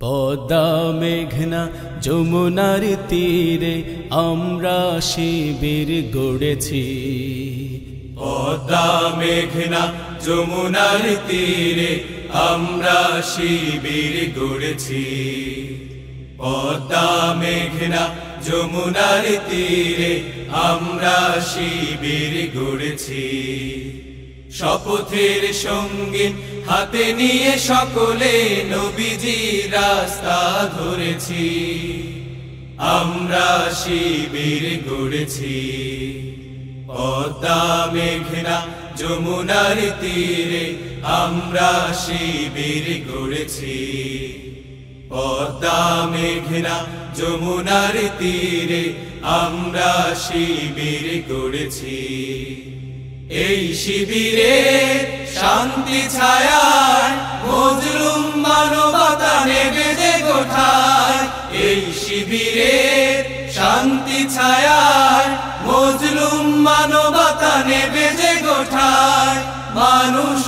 পদ্মা মেঘনা যমুনার তীরে আমরা শিবির গড়েছি। পদ্মা মেঘনা যমুনার তীরে আমরা শিবির গড়েছি। পদ্মা মেঘনা যমুনার তীরে আমরা শিবির গড়েছি। শপথের সঙ্গীন হাতে নিয়ে সকলে নবীজি রাস্তা ধরেছি। আমরা শিবির গড়েছি। পদ্মা মেঘনা যমুনার তীরে আমরা শিবির গড়েছি। পদ্মা মেঘনা যমুনার তীরে আমরা শিবির গড়েছি। এই শিবিরে শান্তি ছায়ায় মজলুম মানবতা নেবে যে গোঠায়। এই শিবিরে শান্তি ছায়ায় মজলুম মানবতা নেবে যে গোঠায়। মানুষ